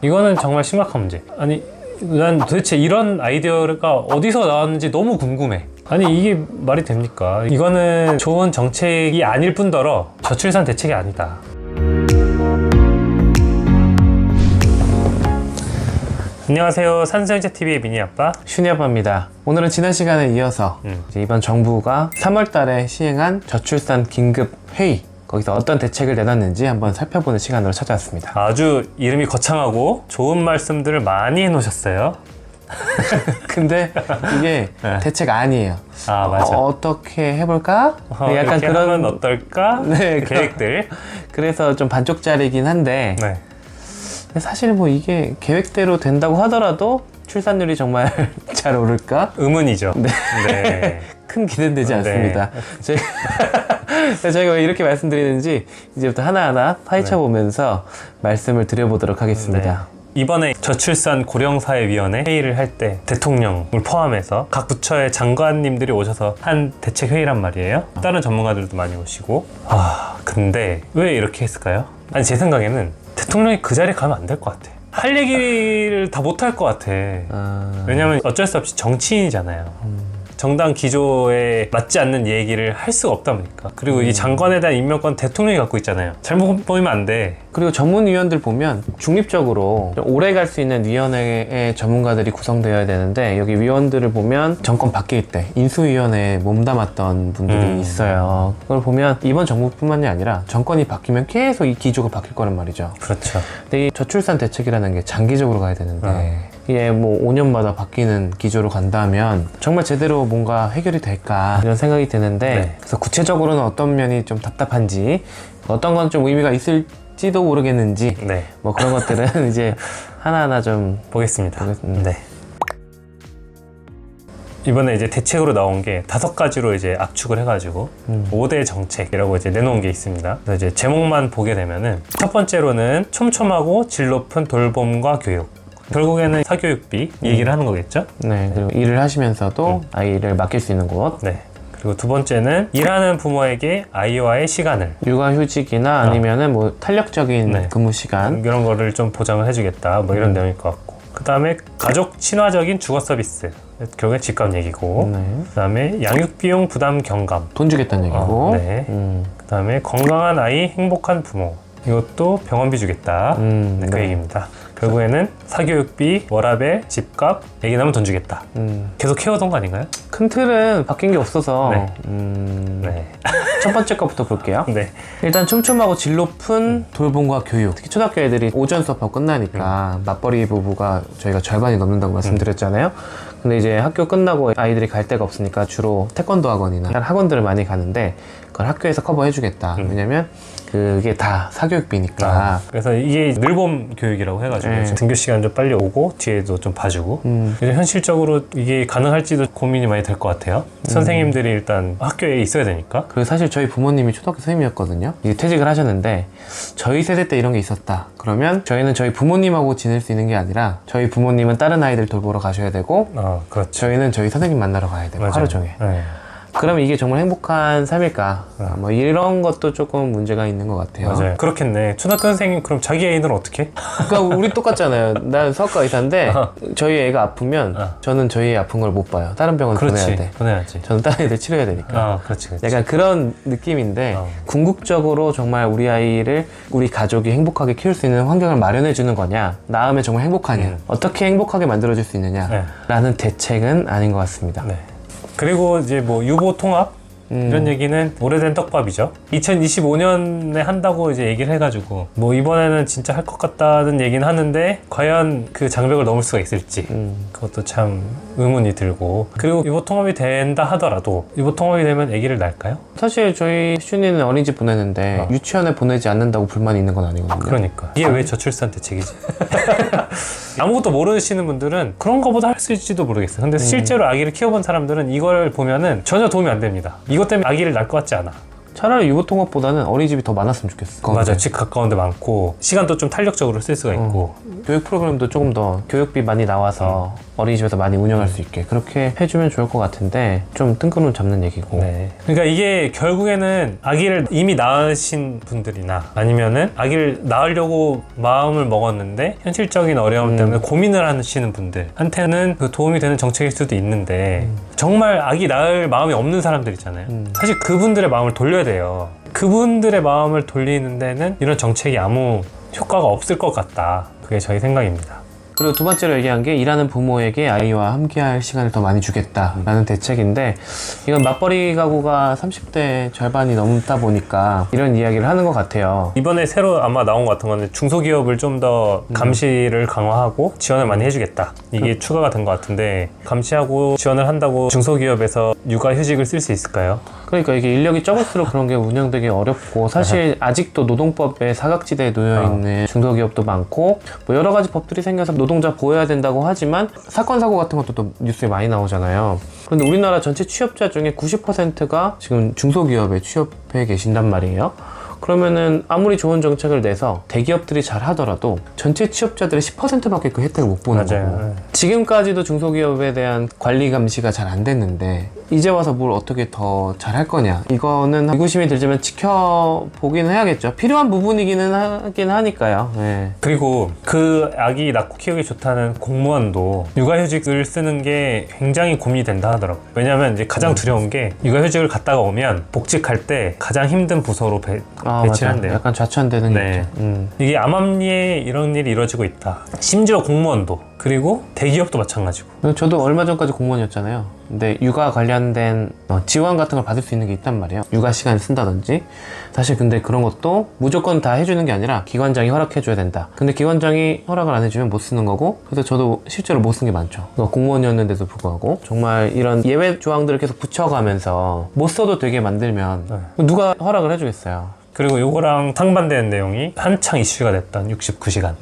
이거는 정말 심각한 문제. 아니, 난 도대체 이런 아이디어가 어디서 나왔는지 너무 궁금해. 아니, 이게 말이 됩니까? 이거는 좋은 정책이 아닐 뿐더러 저출산 대책이 아니다. 안녕하세요. 산수영재TV의 미니아빠 슈니아빠입니다. 오늘은 지난 시간에 이어서 이제 이번 정부가 3월 달에 시행한 저출산 긴급 회의, 거기서 어떤 대책을 내놨는지 한번 살펴보는 시간으로 찾아왔습니다. 아주 이름이 거창하고 좋은 말씀들을 많이 해놓으셨어요. 근데 이게 네. 대책 아니에요. 아, 맞아. 어떻게 해볼까? 약간 그런 하면 어떨까? 네, 계획들. 그래서 좀 반쪽짜리긴 한데 네. 사실 뭐 이게 계획대로 된다고 하더라도 출산율이 정말 잘 오를까? 의문이죠. 네. 네. 큰 기대는 되지 네. 않습니다. 저희가 왜 이렇게 말씀드리는지 이제부터 하나하나 파헤쳐보면서 말씀을 드려보도록 하겠습니다. 네. 이번에 저출산 고령사회위원회 회의를 할 때 대통령을 포함해서 각 부처의 장관님들이 오셔서 한 대책 회의란 말이에요. 다른 전문가들도 많이 오시고. 근데 왜 이렇게 했을까요? 아니, 제 생각에는 대통령이 그 자리에 가면 안 될 것 같아. 할 얘기를 다 못 할 것 같아. 왜냐면 어쩔 수 없이 정치인이잖아요. 정당 기조에 맞지 않는 얘기를 할 수가 없다 보니까. 그리고 이 장관에 대한 임명권 대통령이 갖고 있잖아요. 잘못 보이면 안 돼. 그리고 전문위원들 보면 중립적으로 오래 갈 수 있는 위원회의 전문가들이 구성되어야 되는데, 여기 위원들을 보면 정권 바뀔 때 인수위원회에 몸담았던 분들이 있어요. 그걸 보면 이번 정부뿐만이 아니라 정권이 바뀌면 계속 이 기조가 바뀔 거란 말이죠. 그렇죠. 근데 이 저출산 대책이라는 게 장기적으로 가야 되는데 이게 뭐 5년마다 바뀌는 기조로 간다면 정말 제대로 뭔가 해결이 될까 이런 생각이 드는데, 네. 그래서 구체적으로는 어떤 면이 좀 답답한지, 어떤 건 좀 의미가 있을지도 모르겠는지, 네. 뭐 그런 것들은 이제 하나하나 좀 보겠습니다. 네. 이번에 이제 대책으로 나온 게 5가지로 이제 압축을 해가지고 5대 정책이라고 이제 내놓은 게 있습니다. 그래서 이제 제목만 보게 되면은 첫 번째로는 촘촘하고 질 높은 돌봄과 교육. 결국에는 사교육비 얘기를 하는 거겠죠? 네, 그리고 일을 하시면서도 아이를 맡길 수 있는 곳, 네. 그리고 두 번째는 일하는 부모에게 아이와의 시간을, 육아휴직이나 아니면은 뭐 탄력적인 네. 근무 시간, 이런 거를 좀 보장을 해주겠다, 뭐 이런 내용일 것 같고. 그 다음에 가족 친화적인 주거 서비스. 결국엔 집값 얘기고. 네. 그 다음에 양육비용 부담 경감. 돈 주겠다는 얘기고, 네. 그 다음에 건강한 아이, 행복한 부모. 이것도 병원비 주겠다. 네, 그 네. 얘기입니다. 결국에는 사교육비, 워라밸, 집값, 얘기 나면 돈 주겠다. 계속 해오던 거 아닌가요? 큰 틀은 바뀐 게 없어서 네. 네. 첫 번째 거부터 볼게요. 네. 일단 촘촘하고 질 높은 돌봄과 교육. 특히 초등학교 애들이 오전 수업하고 끝나니까 맞벌이 부부가 저희가 절반이 넘는다고 말씀드렸잖아요. 근데 이제 학교 끝나고 아이들이 갈 데가 없으니까 주로 태권도 학원이나 학원들을 많이 가는데, 그걸 학교에서 커버해주겠다. 왜냐면 그게 다 사교육비니까. 그래서 이게 늘봄 교육이라고 해가지고 네. 등교 시간 좀 빨리 오고 뒤에도 좀 봐주고. 그래서 현실적으로 이게 가능할지도 고민이 많이 될 것 같아요. 선생님들이 일단 학교에 있어야 되니까. 그리고 사실 저희 부모님이 초등학교 선생님이었거든요. 이제 퇴직을 하셨는데, 저희 세대 때 이런 게 있었다 그러면 저희는 저희 부모님하고 지낼 수 있는 게 아니라 저희 부모님은 다른 아이들 돌보러 가셔야 되고, 그렇죠. 저희는 저희 선생님 만나러 가야 되고, 맞아요. 하루 종일. 네. 그럼 이게 정말 행복한 삶일까? 뭐 이런 것도 조금 문제가 있는 것 같아요. 맞아요. 그렇겠네. 초등학교 선생님 그럼 자기 애인은 어떻게? 그러니까 우리 똑같잖아요. 난 수학과 의사인데 저희 애가 아프면 저는 저희 애 아픈 걸 못 봐요. 다른 병원 보내야 그렇지. 돼. 보내야지. 저는 다른 애들 치료해야 되니까. 그렇지. 약간 그런 느낌인데, 궁극적으로 정말 우리 아이를 우리 가족이 행복하게 키울 수 있는 환경을 마련해 주는 거냐, 낳으면 정말 행복하냐, 어떻게 행복하게 만들어줄 수 있느냐 라는 대책은 아닌 것 같습니다. 네. 그리고 이제 뭐 유보 통합 이런 얘기는 오래된 떡밥이죠. 2025년에 한다고 이제 얘기를 해가지고 뭐 이번에는 진짜 할 것 같다는 얘기는 하는데 과연 그 장벽을 넘을 수가 있을지 그것도 참 의문이 들고. 그리고 유보 통합이 된다 하더라도 유보 통합이 되면 아기를 낳을까요? 사실 저희 슈니는 어린이집 보내는데 유치원에 보내지 않는다고 불만이 있는 건 아니거든요. 그러니까 이게 왜 저출산 대책이지? 아무것도 모르시는 분들은 그런 거보다 할 수 있을지도 모르겠어요. 근데 실제로 아기를 키워본 사람들은 이걸 보면은 전혀 도움이 안 됩니다. 이것 때문에 아기를 낳을 것 같지 않아. 차라리 유보통합보다는 어린이집이 더 많았으면 좋겠어. 맞아. 집 가까운 데 많고 시간도 좀 탄력적으로 쓸 수가 있고. 교육 프로그램도 조금 더 교육비 많이 나와서 어린이집에서 많이 운영할 수 있게 그렇게 해주면 좋을 것 같은데 좀 뜬구름 잡는 얘기고. 네. 그러니까 이게 결국에는 아기를 이미 낳으신 분들이나 아니면은 아기를 낳으려고 마음을 먹었는데 현실적인 어려움 때문에 고민을 하시는 분들한테는 그 도움이 되는 정책일 수도 있는데 정말 아기 낳을 마음이 없는 사람들 있잖아요. 사실 그분들의 마음을 돌려야 돼요. 그분들의 마음을 돌리는 데는 이런 정책이 아무 효과가 없을 것 같다. 그게 저희 생각입니다. 그리고 두 번째로 얘기한 게 일하는 부모에게 아이와 함께할 시간을 더 많이 주겠다라는 대책인데, 이건 맞벌이 가구가 30대 절반이 넘다 보니까 이런 이야기를 하는 것 같아요. 이번에 새로 아마 나온 것 같은 건데 중소기업을 좀 더 감시를 강화하고 지원을 많이 해주겠다. 이게 추가가 된 것 같은데, 감시하고 지원을 한다고 중소기업에서 육아휴직을 쓸 수 있을까요? 그러니까 이게 인력이 적을수록 그런 게 운영되기 어렵고, 사실 아직도 노동법에 사각지대에 놓여있는 중소기업도 많고, 뭐 여러 가지 법들이 생겨서 노동자 보호해야 된다고 하지만 사건 사고 같은 것도 또 뉴스에 많이 나오잖아요. 그런데 우리나라 전체 취업자 중에 90%가 지금 중소기업에 취업해 계신단 말이에요. 그러면은 아무리 좋은 정책을 내서 대기업들이 잘 하더라도 전체 취업자들의 10%밖에 그 혜택을 못 보는 맞아요. 거고, 지금까지도 중소기업에 대한 관리 감시가 잘 안 됐는데 이제 와서 뭘 어떻게 더 잘 할 거냐, 이거는 의구심이 들지만 지켜보긴 해야겠죠. 필요한 부분이기는 하긴 하니까요. 네. 그리고 그 아기 낳고 키우기 좋다는 공무원도 육아휴직을 쓰는 게 굉장히 고민이 된다 하더라고요. 왜냐면 이제 가장 두려운 게 육아휴직을 갔다가 오면 복직할 때 가장 힘든 부서로 배치를 한대요. 약간 좌천되는 네. 거죠. 이게 암암리에 이런 일이 이루어지고 있다. 심지어 공무원도, 그리고 대기업도 마찬가지고. 저도 얼마 전까지 공무원이었잖아요. 근데 육아 관련된 지원 같은 걸 받을 수 있는 게 있단 말이에요. 육아 시간을 쓴다든지. 사실 근데 그런 것도 무조건 다 해주는 게 아니라 기관장이 허락해줘야 된다. 근데 기관장이 허락을 안 해주면 못 쓰는 거고, 그래서 저도 실제로 못 쓴 게 많죠. 공무원이었는데도 불구하고 정말 이런 예외 조항들을 계속 붙여가면서 못 써도 되게 만들면 누가 허락을 해주겠어요. 그리고 요거랑 상반되는 내용이 한창 이슈가 됐던 69시간.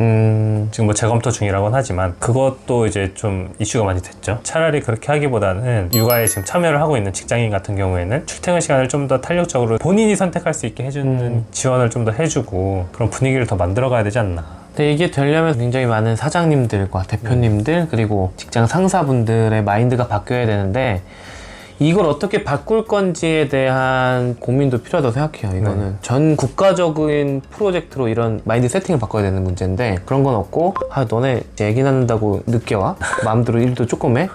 지금 뭐 재검토 중이라고는 하지만 그것도 이제 좀 이슈가 많이 됐죠. 차라리 그렇게 하기보다는 육아에 지금 참여를 하고 있는 직장인 같은 경우에는 출퇴근 시간을 좀 더 탄력적으로 본인이 선택할 수 있게 해주는 지원을 좀 더 해주고 그런 분위기를 더 만들어가야 되지 않나. 근데 이게 되려면 굉장히 많은 사장님들과 대표님들 그리고 직장 상사분들의 마인드가 바뀌어야 되는데, 이걸 어떻게 바꿀 건지에 대한 고민도 필요하다고 생각해요. 이거는 전 국가적인 프로젝트로 이런 마인드 세팅을 바꿔야 되는 문제인데, 그런 건 없고, 너네 애기 낳는다고 늦게 와? 마음대로 일도 조금 해?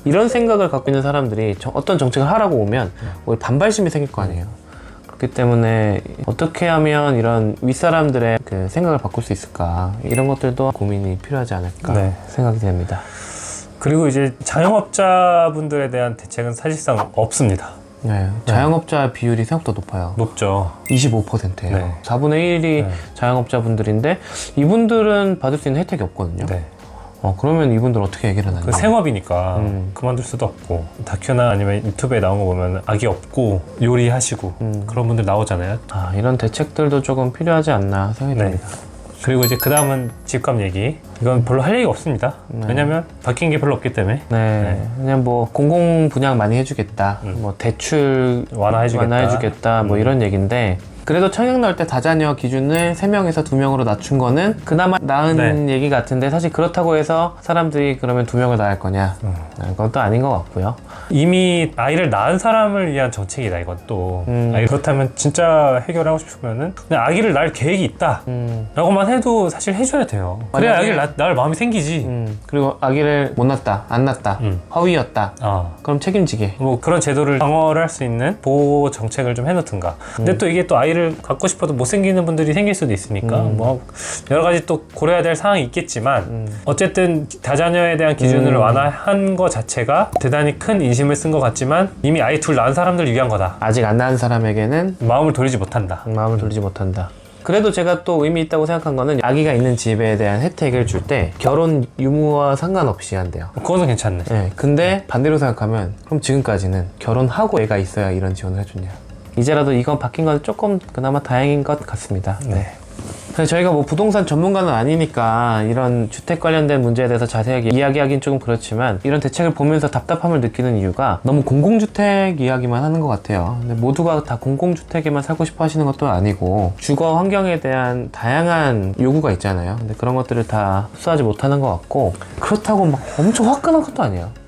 이런 생각을 갖고 있는 사람들이 어떤 정책을 하라고 오면 반발심이 생길 거 아니에요. 그렇기 때문에 어떻게 하면 이런 윗사람들의 그 생각을 바꿀 수 있을까, 이런 것들도 고민이 필요하지 않을까 생각이 됩니다. 그리고 이제 자영업자분들에 대한 대책은 사실상 없습니다. 네, 자영업자 비율이 생각보다 높아요. 높죠. 25%예요. 네. 4분의 1이 자영업자분들인데 이분들은 받을 수 있는 혜택이 없거든요. 네. 그러면 이분들 어떻게 얘기를 하나요? 그 생업이니까 그만둘 수도 없고, 다큐나 아니면 유튜브에 나온 거 보면 아기 없고 요리하시고 그런 분들 나오잖아요. 이런 대책들도 조금 필요하지 않나 생각이 듭니다. 그리고 이제 그 다음은 집값 얘기. 이건 별로 할 얘기가 없습니다. 왜냐면 바뀐 게 별로 없기 때문에. 그냥 뭐 공공 분양 많이 해주겠다, 뭐 대출 완화해주겠다, 뭐 이런 얘기인데, 그래도 청약 넣을 때 다자녀 기준을 3명에서 2명으로 낮춘 거는 그나마 나은 얘기 같은데, 사실 그렇다고 해서 사람들이 그러면 2명을 낳을 거냐? 그건 또 아닌 것 같고요. 이미 아이를 낳은 사람을 위한 정책이다, 이건 또. 그렇다면 진짜 해결하고 싶으면은 그냥 아기를 낳을 계획이 있다 라고만 해도 사실 해줘야 돼요. 그래야 아기를 낳을 마음이 생기지. 그리고 아기를 못 낳았다, 안 낳았다, 허위였다, 그럼 책임지게. 뭐 그런 제도를 방어를 할 수 있는 보호 정책을 좀 해놓든가. 근데 또 이게 또 아이를 갖고 싶어도 못 생기는 분들이 생길 수도 있으니까 뭐 여러 가지 또 고려해야 될 사항이 있겠지만, 어쨌든 다자녀에 대한 기준을 완화한 거 자체가 대단히 큰 인심을 쓴 것 같지만, 이미 아이 둘 낳은 사람들을 위한 거다. 아직 안 낳은 사람에게는 마음을 돌리지 못한다. 그래도 제가 또 의미 있다고 생각한 거는, 아기가 있는 집에 대한 혜택을 줄 때 결혼 유무와 상관없이 한대요. 그거는 괜찮네. 네, 근데 반대로 생각하면, 그럼 지금까지는 결혼하고 애가 있어야 이런 지원을 해줬냐. 이제라도 이건 바뀐 건 조금 그나마 다행인 것 같습니다. 네. 그래서 저희가 뭐 부동산 전문가는 아니니까 이런 주택 관련된 문제에 대해서 자세하게 이야기하긴 조금 그렇지만 이런 대책을 보면서 답답함을 느끼는 이유가 너무 공공주택 이야기만 하는 것 같아요. 근데 모두가 다 공공주택에만 살고 싶어 하시는 것도 아니고 주거 환경에 대한 다양한 요구가 있잖아요. 근데 그런 것들을 다 흡수하지 못하는 것 같고 그렇다고 막 엄청 화끈한 것도 아니에요.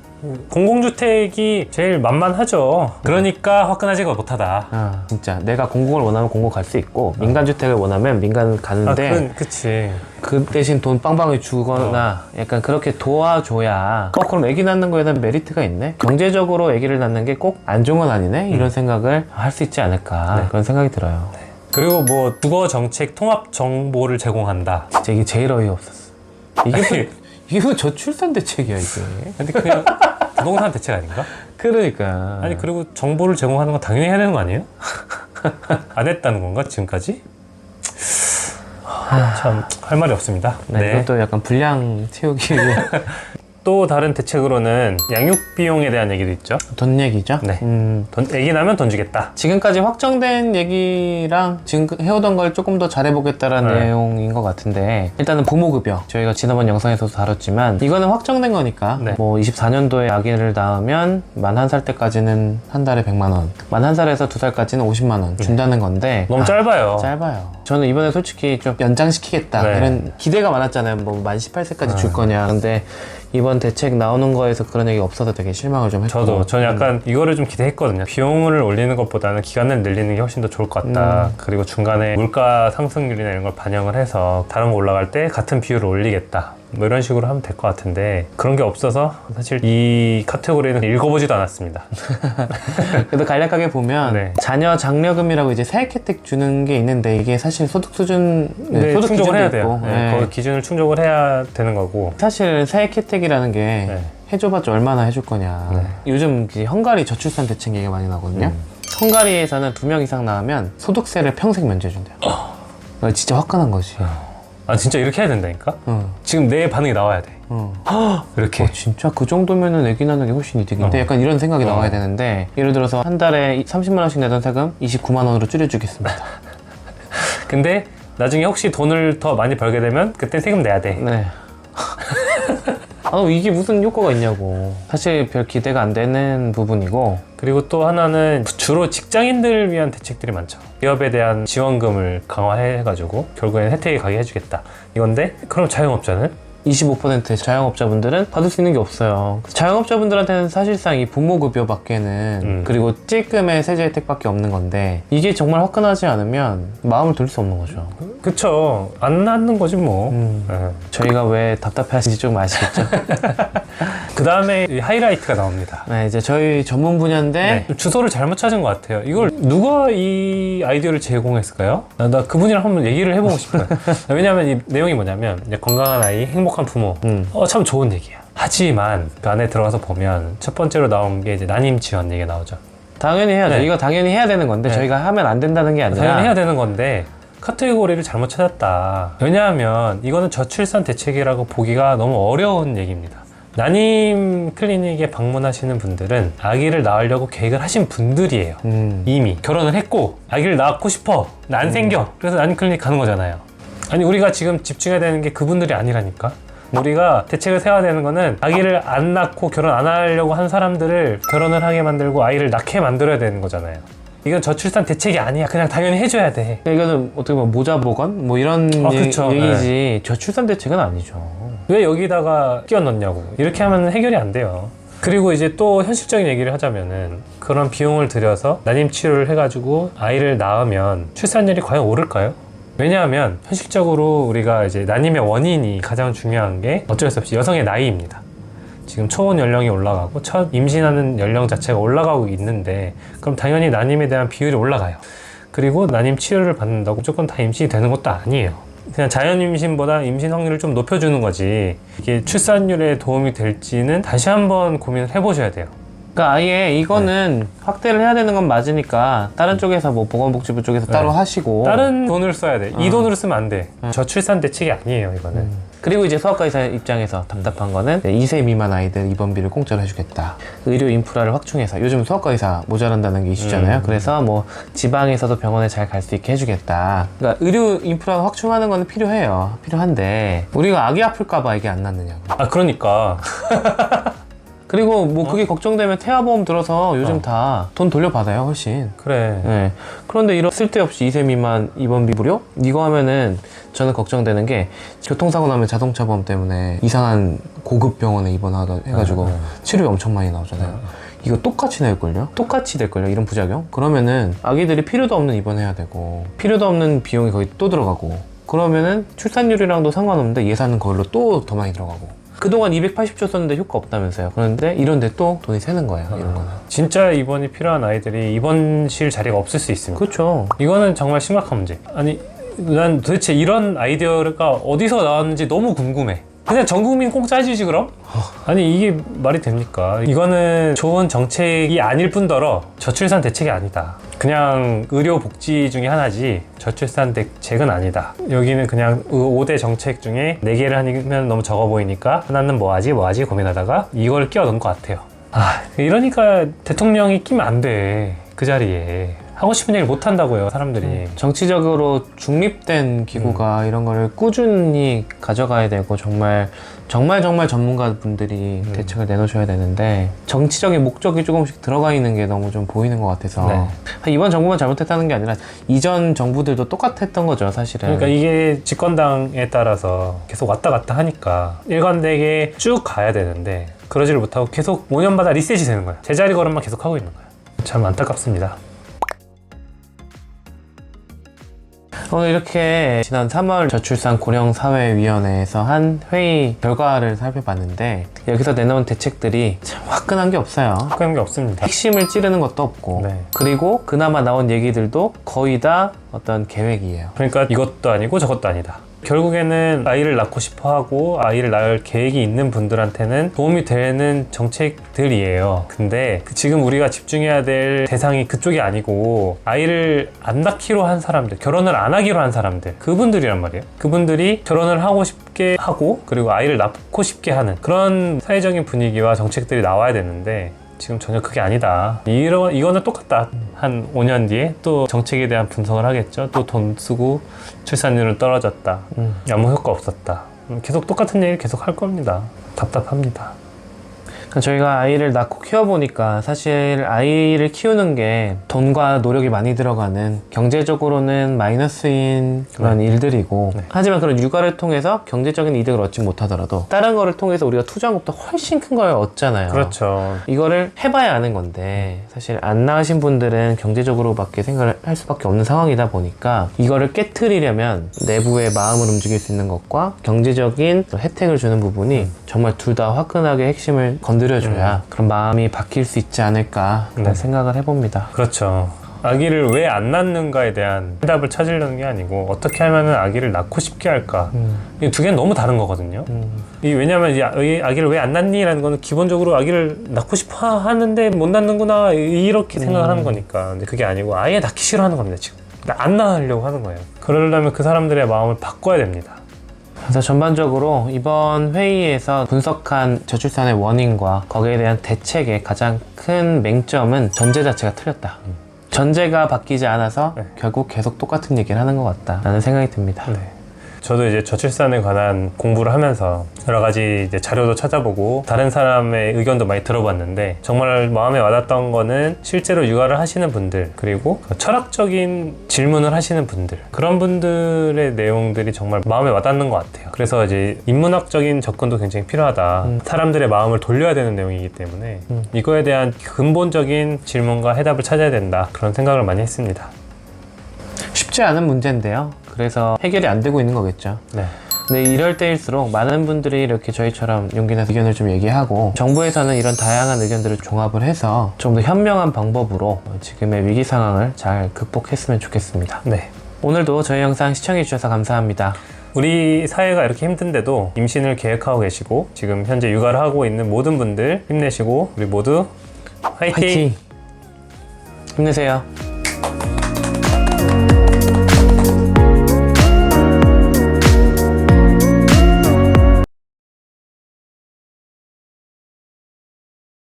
공공주택이 제일 만만하죠. 그러니까 화끈하지가 못하다. 아, 진짜 내가 공공을 원하면 공공 갈 수 있고 민간주택을 원하면 민간 가는데 그치. 그 대신 돈 빵빵히 주거나 약간 그렇게 도와줘야 그럼 애기 낳는 거에 대한 메리트가 있네? 경제적으로 애기를 낳는 게 꼭 안 좋은 건 아니네? 이런 생각을 할 수 있지 않을까 그런 생각이 들어요. 그리고 뭐 주거 정책 통합 정보를 제공한다. 진짜 이게 제일 어이없었어. 이게 뭐 저출산 대책이야 이게. 근데 그냥 부동산 대책 아닌가? 그러니까. 아니 그리고 정보를 제공하는 건 당연히 해야 되는 거 아니에요? 안 했다는 건가 지금까지? 참 할 말이 없습니다. 네, 이것도 약간 분량 채우기 위해 또 다른 대책으로는 양육 비용에 대한 얘기도 있죠. 돈 얘기죠? 네. 애기 나면 돈 주겠다. 지금까지 확정된 얘기랑 지금 해오던 걸 조금 더 잘해보겠다라는 네. 내용인 것 같은데 일단은 부모급여 저희가 지난번 영상에서도 다뤘지만 이거는 확정된 거니까 네. 뭐 24년도에 아기를 낳으면 만 1살 때까지는 한 달에 100만 원 만 1살에서 2살까지는 50만 원 준다는 건데 너무 짧아요. 짧아요. 저는 이번에 솔직히 좀 연장시키겠다 네. 이런 기대가 많았잖아요. 뭐 만 18세까지 줄 거냐. 근데 이번 대책 나오는 거에서 그런 얘기 없어서 되게 실망을 좀 했고 저는 약간 이거를 좀 기대했거든요. 비용을 올리는 것보다는 기간을 늘리는 게 훨씬 더 좋을 것 같다. 그리고 중간에 물가 상승률이나 이런 걸 반영을 해서 다른 거 올라갈 때 같은 비율을 올리겠다. 뭐 이런 식으로 하면 될 것 같은데 그런 게 없어서 사실 이 카테고리는 읽어보지도 않았습니다. 그래도 간략하게 보면 네. 자녀 장려금이라고 이제 세액 혜택 주는 게 있는데 이게 사실 소득 수준 네, 소득 충족을 기준도 해야 돼요. 있고. 네, 네. 거기 기준을 충족을 해야 되는 거고. 사실 세액 혜택이라는 게 네. 해줘봤자 얼마나 해줄 거냐. 네. 요즘 이제 헝가리 저출산 대책 얘기가 많이 나거든요. 헝가리에서는 2명 이상 낳으면 소득세를 평생 면제해준대요. 진짜 화끈한 거지. 아 진짜 이렇게 해야 된다니까? 지금 내 반응이 나와야 돼. 이렇게. 진짜 그 정도면은 애기 낳는 게 훨씬 이득인데 약간 이런 생각이 나와야 되는데 예를 들어서 한 달에 30만 원씩 내던 세금 29만 원으로 줄여주겠습니다. 근데 나중에 혹시 돈을 더 많이 벌게 되면 그때 세금 내야 돼. 네. 이게 무슨 효과가 있냐고. 사실 별 기대가 안 되는 부분이고 그리고 또 하나는 주로 직장인들을 위한 대책들이 많죠. 기업에 대한 지원금을 강화해가지고 결국에는 혜택이 가게 해주겠다. 이건데 그럼 자영업자는? 25% 자영업자분들은 받을 수 있는 게 없어요. 자영업자분들한테는 사실상 이 부모급여밖에는 그리고 찔끔의 세제 혜택밖에 없는 건데 이게 정말 화끈하지 않으면 마음을 돌릴 수 없는 거죠. 그쵸. 안 낳는 거지 뭐. 저희가 왜 답답해하시는지 좀 아시겠죠? 그 다음에 하이라이트가 나옵니다. 네, 이제 저희 전문 분야인데 네. 주소를 잘못 찾은 것 같아요. 이걸 누가 이 아이디어를 제공했을까요? 나 그분이랑 한번 얘기를 해보고 싶어요. 왜냐하면 이 내용이 뭐냐면 이제 건강한 아이, 행복한 부모. 참 좋은 얘기야. 하지만 그 안에 들어가서 보면 첫 번째로 나온 게 이제 난임 지원 얘기가 나오죠. 당연히 해야죠. 네. 이거 당연히 해야 되는 건데 네. 저희가 하면 안 된다는 게 아니라 당연히 해야 되는 건데 카테고리를 잘못 찾았다. 왜냐하면 이거는 저출산 대책이라고 보기가 너무 어려운 얘기입니다. 난임 클리닉에 방문하시는 분들은 아기를 낳으려고 계획을 하신 분들이에요. 이미 결혼을 했고 아기를 낳고 싶어. 근데 안 생겨. 그래서 난임 클리닉 가는 거잖아요. 아니 우리가 지금 집중해야 되는 게 그분들이 아니라니까. 우리가 대책을 세워야 되는 거는 아기를 안 낳고 결혼 안 하려고 한 사람들을 결혼을 하게 만들고 아이를 낳게 만들어야 되는 거잖아요. 이건 저출산 대책이 아니야. 그냥 당연히 해줘야 돼. 이거는 어떻게 보면 모자보건 뭐 이런 그쵸. 얘기지 저출산 대책은 아니죠. 왜 여기다가 끼워 넣냐고. 이렇게 하면 해결이 안 돼요. 그리고 이제 또 현실적인 얘기를 하자면은 그런 비용을 들여서 난임 치료를 해가지고 아이를 낳으면 출산율이 과연 오를까요? 왜냐하면 현실적으로 우리가 이제 난임의 원인이 가장 중요한 게 어쩔 수 없이 여성의 나이입니다. 지금 초혼 연령이 올라가고 첫 임신하는 연령 자체가 올라가고 있는데 그럼 당연히 난임에 대한 비율이 올라가요. 그리고 난임 치료를 받는다고 무조건 다 임신이 되는 것도 아니에요. 그냥 자연 임신보다 임신 확률을 좀 높여주는 거지 이게 출산율에 도움이 될지는 다시 한번 고민을 해보셔야 돼요. 그러니까 아예 이거는 확대를 해야 되는 건 맞으니까 다른 쪽에서 뭐 보건복지부 쪽에서 따로 하시고 다른 돈을 써야 돼. 이 돈으로 쓰면 안 돼. 저출산 대책이 아니에요, 이거는. 그리고 이제 소아과 의사 입장에서 답답한 거는 2세 미만 아이들 입원비를 공짜로 해주겠다. 의료 인프라를 확충해서 요즘 소아과 의사 모자란다는 게 이슈잖아요. 그래서 뭐 지방에서도 병원에 잘 갈 수 있게 해주겠다. 그러니까 의료 인프라 확충하는 거는 필요해요. 필요한데 우리가 아기 아플까봐 이게 안 낫느냐고. 아 그러니까 그리고 뭐 그게 걱정되면 태아보험 들어서 요즘 다 돈 돌려받아요 훨씬. 그래. 네. 그런데 이런 쓸데없이 2세 미만 입원비 무료? 이거 하면은 저는 걱정되는 게 교통사고 나면 자동차 보험 때문에 이상한 고급 병원에 입원하다 해가지고 치료비 엄청 많이 나오잖아요. 이거 똑같이 낼걸요? 똑같이 될걸요? 이런 부작용? 그러면은 아기들이 필요도 없는 입원해야 되고 필요도 없는 비용이 거의 또 들어가고 그러면은 출산율이랑도 상관없는데 예산은 그걸로 또 더 많이 들어가고 그동안 280조 썼는데 효과 없다면서요. 그런데 이런데 또 돈이 새는 거예요. 이런 거는. 진짜 입원이 필요한 아이들이 입원실 자리가 없을 수 있습니다. 그렇죠. 이거는 정말 심각한 문제. 아니 난 도대체 이런 아이디어가 어디서 나왔는지 너무 궁금해. 그냥 전 국민 공짜 해주지 그럼? 아니 이게 말이 됩니까? 이거는 좋은 정책이 아닐 뿐더러 저출산 대책이 아니다. 그냥 의료 복지 중에 하나지 저출산 대책은 아니다. 여기는 그냥 5대 정책 중에 4개를 하면 너무 적어 보이니까 하나는 뭐하지 고민하다가 이걸 끼워 넣은 것 같아요. 아 이러니까 대통령이 끼면 안 돼. 그 자리에 하고 싶은 얘기를 못 한다고요 사람들이. 정치적으로 중립된 기구가 이런 거를 꾸준히 가져가야 되고 정말 전문가분들이 대책을 내놓으셔야 되는데 정치적인 목적이 조금씩 들어가 있는 게 너무 좀 보이는 것 같아서 네. 이번 정부만 잘못했다는 게 아니라 이전 정부들도 똑같았던 거죠 사실은. 그러니까 이게 집권당에 따라서 계속 왔다 갔다 하니까 일관되게 쭉 가야 되는데 그러지를 못하고 계속 5년마다 리셋이 되는 거야. 제자리 걸음만 계속 하고 있는 거야. 참 안타깝습니다. 오늘 이렇게 지난 3월 저출산 고령사회위원회에서 한 회의 결과를 살펴봤는데 여기서 내놓은 대책들이 참 화끈한 게 없어요. 그런 게 없습니다. 핵심을 찌르는 것도 없고 네. 그리고 그나마 나온 얘기들도 거의 다 어떤 계획이에요. 그러니까 이것도 아니고 저것도 아니다. 결국에는 아이를 낳고 싶어 하고 아이를 낳을 계획이 있는 분들한테는 도움이 되는 정책들이에요. 근데 지금 우리가 집중해야 될 대상이 그쪽이 아니고 아이를 안 낳기로 한 사람들, 결혼을 안 하기로 한 사람들, 그분들이란 말이에요. 그분들이 결혼을 하고 싶게 하고 그리고 아이를 낳고 싶게 하는 그런 사회적인 분위기와 정책들이 나와야 되는데 지금 전혀 그게 아니다. 이거는 똑같다. 한 5년 뒤에 또 정책에 대한 분석을 하겠죠. 또 돈 쓰고 출산율은 떨어졌다. 아무 효과 없었다. 계속 똑같은 얘기를 계속 할 겁니다. 답답합니다. 저희가 아이를 낳고 키워보니까 사실 아이를 키우는 게 돈과 노력이 많이 들어가는 경제적으로는 마이너스인 그런 일들이고 하지만 그런 육아를 통해서 경제적인 이득을 얻지 못하더라도 다른 거를 통해서 우리가 투자한 것보다 훨씬 큰 걸 얻잖아요. 그렇죠. 이거를 해봐야 아는 건데 사실 안 낳으신 분들은 경제적으로밖에 생각을 할 수밖에 없는 상황이다 보니까 이거를 깨트리려면 내부의 마음을 움직일 수 있는 것과 경제적인 혜택을 주는 부분이 정말 둘 다 화끈하게 핵심을 건드려줘야 그런 마음이 바뀔 수 있지 않을까 그런 생각을 해봅니다. 그렇죠. 아기를 왜 안 낳는가에 대한 해답을 찾으려는 게 아니고 어떻게 하면 아기를 낳고 싶게 할까. 이 두 개는 너무 다른 거거든요. 왜냐하면 이제 아기를 왜 안 낳니? 라는 거는 기본적으로 아기를 낳고 싶어 하는데 못 낳는구나 이렇게 생각을 하는 거니까. 근데 그게 아니고 아예 낳기 싫어하는 겁니다 지금. 안 낳으려고 하는 거예요. 그러려면 그 사람들의 마음을 바꿔야 됩니다. 그래서 전반적으로 이번 회의에서 분석한 저출산의 원인과 거기에 대한 대책의 가장 큰 맹점은 전제 자체가 틀렸다. 전제가 바뀌지 않아서 결국 계속 똑같은 얘기를 하는 것 같다라는 생각이 듭니다. 네. 저도 이제 저출산에 관한 공부를 하면서 여러 가지 이제 자료도 찾아보고 다른 사람의 의견도 많이 들어봤는데 정말 마음에 와닿던 거는 실제로 육아를 하시는 분들 그리고 철학적인 질문을 하시는 분들 그런 분들의 내용들이 정말 마음에 와닿는 것 같아요. 그래서 이제 인문학적인 접근도 굉장히 필요하다. 사람들의 마음을 돌려야 되는 내용이기 때문에 이거에 대한 근본적인 질문과 해답을 찾아야 된다. 그런 생각을 많이 했습니다. 쉽지 않은 문제인데요. 그래서 해결이 안 되고 있는 거겠죠. 네. 근데 이럴 때일수록 많은 분들이 이렇게 저희처럼 용기 내서 의견을 좀 얘기하고 정부에서는 이런 다양한 의견들을 종합을 해서 좀 더 현명한 방법으로 지금의 위기 상황을 잘 극복했으면 좋겠습니다. 네. 오늘도 저희 영상 시청해 주셔서 감사합니다. 우리 사회가 이렇게 힘든데도 임신을 계획하고 계시고 지금 현재 육아를 하고 있는 모든 분들 힘내시고 우리 모두 화이팅! 힘내세요.